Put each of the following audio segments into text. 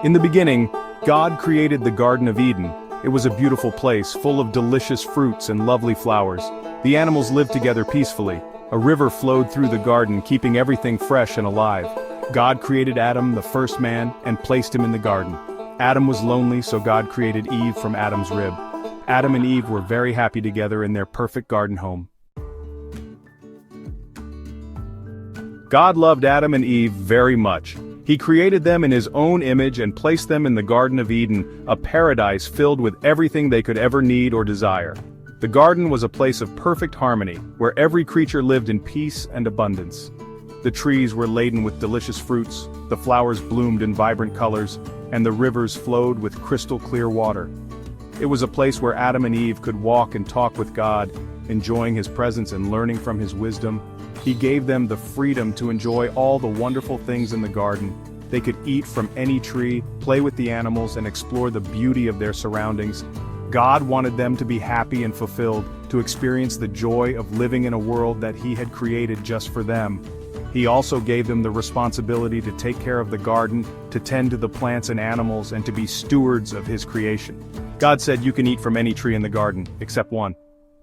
In the beginning, God created the Garden of Eden. It was a beautiful place, full of delicious fruits and lovely flowers. The animals lived together peacefully. A river flowed through the garden, keeping everything fresh and alive. God created Adam, the first man, and placed him in the garden. Adam was lonely, so God created Eve from Adam's rib. Adam and Eve were very happy together in their perfect garden home. God loved Adam and Eve very much. He created them in his own image and placed them in the Garden of Eden, a paradise filled with everything they could ever need or desire. The garden was a place of perfect harmony, where every creature lived in peace and abundance. The trees were laden with delicious fruits, the flowers bloomed in vibrant colors, and the rivers flowed with crystal clear water. It was a place where Adam and Eve could walk and talk with God, enjoying his presence and learning from his wisdom. He gave them the freedom to enjoy all the wonderful things in the garden. They could eat from any tree, play with the animals, and explore the beauty of their surroundings. God wanted them to be happy and fulfilled, to experience the joy of living in a world that he had created just for them. He also gave them the responsibility to take care of the garden, to tend to the plants and animals, and to be stewards of his creation. God said, "You can eat from any tree in the garden, except one."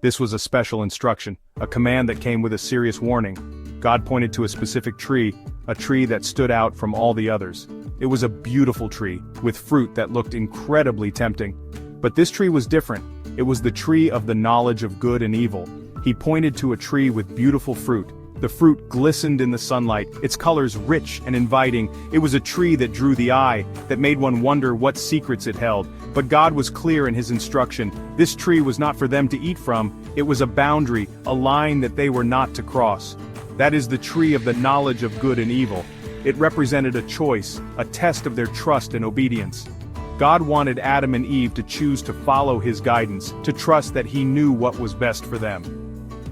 This was a special instruction, a command that came with a serious warning. God pointed to a specific tree, a tree that stood out from all the others. It was a beautiful tree, with fruit that looked incredibly tempting. But this tree was different. It was the tree of the knowledge of good and evil. He pointed to a tree with beautiful fruit. The fruit glistened in the sunlight, its colors rich and inviting. It was a tree that drew the eye, that made one wonder what secrets it held. But God was clear in his instruction. This tree was not for them to eat from. It was a boundary, a line that they were not to cross. That is the tree of the knowledge of good and evil. It represented a choice, a test of their trust and obedience. God wanted Adam and Eve to choose to follow his guidance, to trust that he knew what was best for them.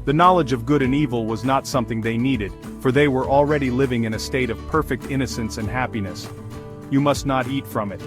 The knowledge of good and evil was not something they needed, for they were already living in a state of perfect innocence and happiness. You must not eat from it.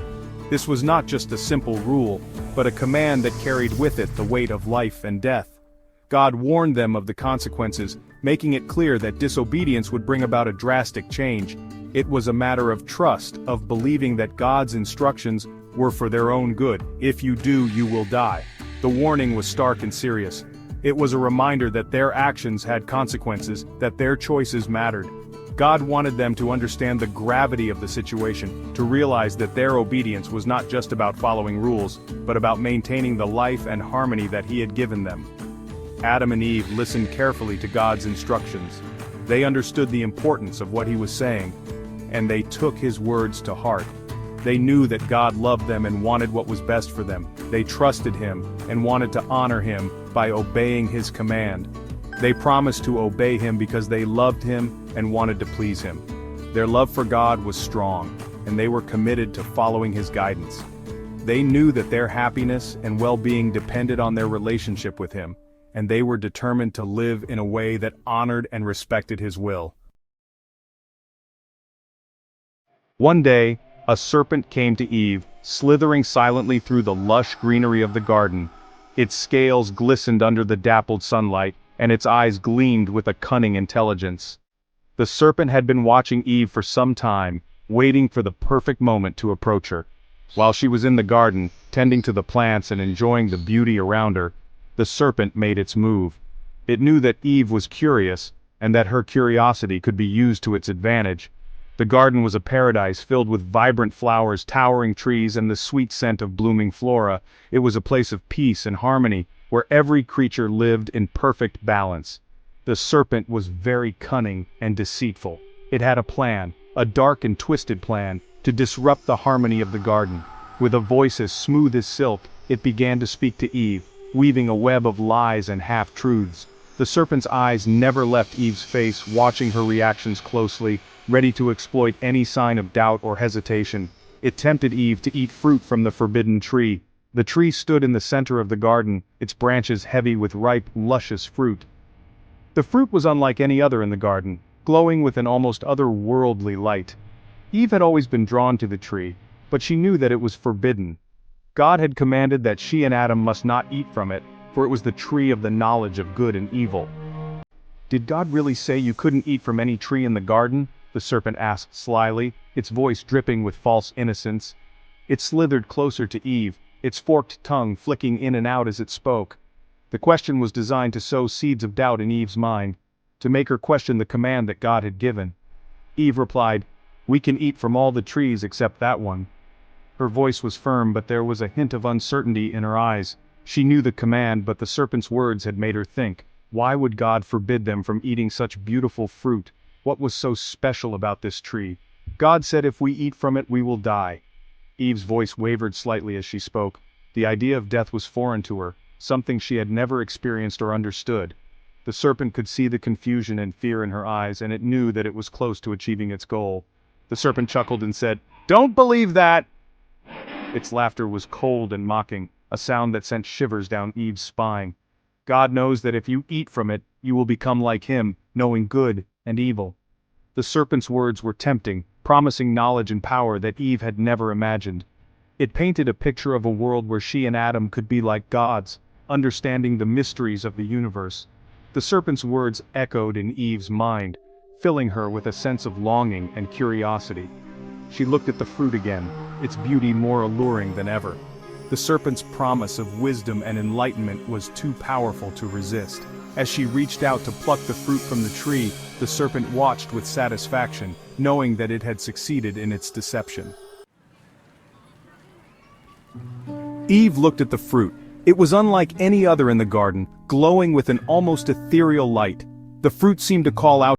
This was not just a simple rule, but a command that carried with it the weight of life and death. God warned them of the consequences, making it clear that disobedience would bring about a drastic change. It was a matter of trust, of believing that God's instructions were for their own good. If you do, you will die. The warning was stark and serious. It was a reminder that their actions had consequences, that their choices mattered. God wanted them to understand the gravity of the situation, to realize that their obedience was not just about following rules, but about maintaining the life and harmony that he had given them. Adam and Eve listened carefully to God's instructions. They understood the importance of what he was saying, and they took his words to heart. They knew that God loved them and wanted what was best for them. They trusted him and wanted to honor him by obeying his command. They promised to obey him because they loved him and wanted to please him. Their love for God was strong, and they were committed to following his guidance. They knew that their happiness and well-being depended on their relationship with him, and they were determined to live in a way that honored and respected his will. One day, a serpent came to Eve, slithering silently through the lush greenery of the garden. Its scales glistened under the dappled sunlight, and its eyes gleamed with a cunning intelligence. The serpent had been watching Eve for some time, waiting for the perfect moment to approach her. While she was in the garden, tending to the plants and enjoying the beauty around her, the serpent made its move. It knew that Eve was curious, and that her curiosity could be used to its advantage. The garden was a paradise filled with vibrant flowers, towering trees, and the sweet scent of blooming flora. It was a place of peace and harmony, where every creature lived in perfect balance. The serpent was very cunning and deceitful. It had a plan, a dark and twisted plan, to disrupt the harmony of the garden. With a voice as smooth as silk, it began to speak to Eve, weaving a web of lies and half-truths. The serpent's eyes never left Eve's face, watching her reactions closely, ready to exploit any sign of doubt or hesitation. It tempted Eve to eat fruit from the forbidden tree. The tree stood in the center of the garden, its branches heavy with ripe, luscious fruit. The fruit was unlike any other in the garden, glowing with an almost otherworldly light. Eve had always been drawn to the tree, but she knew that it was forbidden. God had commanded that she and Adam must not eat from it, for it was the tree of the knowledge of good and evil. "Did God really say you couldn't eat from any tree in the garden?" the serpent asked slyly, its voice dripping with false innocence. It slithered closer to Eve, its forked tongue flicking in and out as it spoke. The question was designed to sow seeds of doubt in Eve's mind, to make her question the command that God had given. Eve replied, "We can eat from all the trees except that one." Her voice was firm, but there was a hint of uncertainty in her eyes. She knew the command, but the serpent's words had made her think. Why would God forbid them from eating such beautiful fruit? What was so special about this tree? God said if we eat from it we will die. Eve's voice wavered slightly as she spoke. The idea of death was foreign to her, something she had never experienced or understood. The serpent could see the confusion and fear in her eyes, and it knew that it was close to achieving its goal. The serpent chuckled and said, "Don't believe that!" Its laughter was cold and mocking, a sound that sent shivers down Eve's spine. God knows that if you eat from it, you will become like him, knowing good and evil. The serpent's words were tempting, promising knowledge and power that Eve had never imagined. It painted a picture of a world where she and Adam could be like gods, understanding the mysteries of the universe. The serpent's words echoed in Eve's mind, filling her with a sense of longing and curiosity. She looked at the fruit again, its beauty more alluring than ever. The serpent's promise of wisdom and enlightenment was too powerful to resist. As she reached out to pluck the fruit from the tree, the serpent watched with satisfaction, knowing that it had succeeded in its deception. Eve looked at the fruit. It was unlike any other in the garden, glowing with an almost ethereal light. The fruit seemed to call out,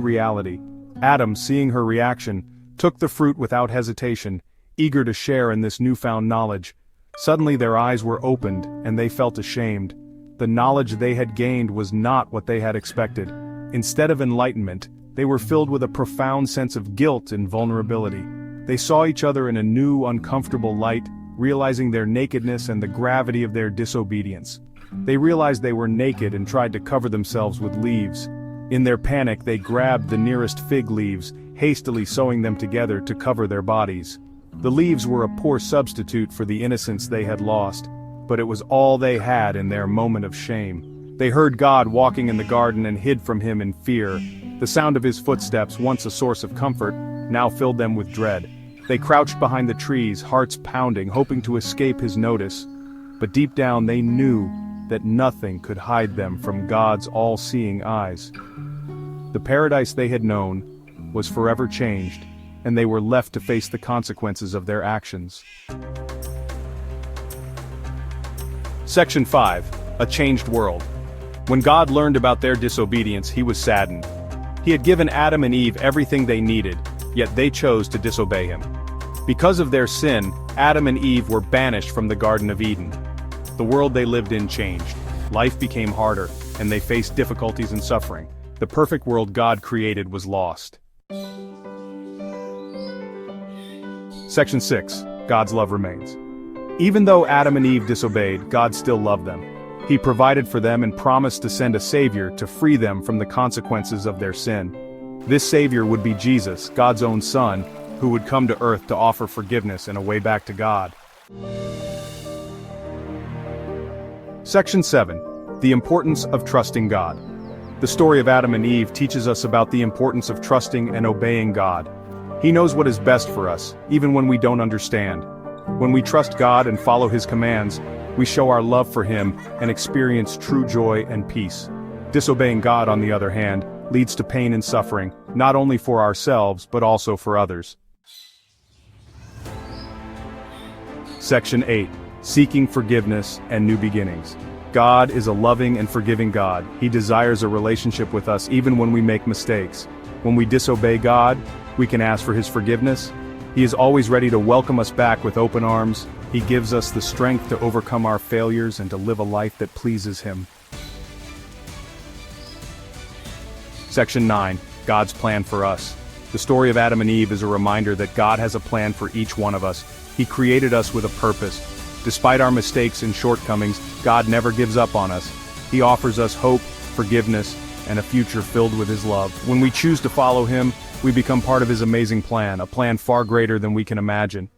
reality. Adam, seeing her reaction, took the fruit without hesitation, eager to share in this newfound knowledge. Suddenly their eyes were opened, and they felt ashamed. The knowledge they had gained was not what they had expected. Instead of enlightenment, they were filled with a profound sense of guilt and vulnerability. They saw each other in a new, uncomfortable light, realizing their nakedness and the gravity of their disobedience. They realized they were naked and tried to cover themselves with leaves. In their panic, they grabbed the nearest fig leaves, hastily sewing them together to cover their bodies. The leaves were a poor substitute for the innocence they had lost, but it was all they had in their moment of shame. They heard God walking in the garden and hid from him in fear. The sound of his footsteps, once a source of comfort, now filled them with dread. They crouched behind the trees, hearts pounding, hoping to escape his notice. But deep down they knew that nothing could hide them from God's all-seeing eyes. The paradise they had known was forever changed, and they were left to face the consequences of their actions. Section 5. A Changed World. When God learned about their disobedience, he was saddened. He had given Adam and Eve everything they needed, yet they chose to disobey him. Because of their sin, Adam and Eve were banished from the Garden of Eden. The world they lived in changed. Life became harder, and they faced difficulties and suffering. The perfect world God created was lost. Section 6. God's love remains. Even though Adam and Eve disobeyed, God still loved them. He provided for them and promised to send a Savior to free them from the consequences of their sin. This Savior would be Jesus, God's own Son, who would come to earth to offer forgiveness and a way back to God. Section 7. The importance of trusting God. The story of Adam and Eve teaches us about the importance of trusting and obeying God. He knows what is best for us, even when we don't understand. When we trust God and follow his commands, we show our love for him and experience true joy and peace. Disobeying God, on the other hand, leads to pain and suffering, not only for ourselves but also for others. Section 8. Seeking forgiveness and new beginnings. God is a loving and forgiving God. He desires a relationship with us even when we make mistakes. When we disobey God, we can ask for His forgiveness. He is always ready to welcome us back with open arms. He gives us the strength to overcome our failures and to live a life that pleases Him. Section 9. God's plan for us. The story of Adam and Eve is a reminder that God has a plan for each one of us. He created us with a purpose. Despite our mistakes and shortcomings, God never gives up on us. He offers us hope, forgiveness, and a future filled with His love. When we choose to follow Him, we become part of His amazing plan, a plan far greater than we can imagine.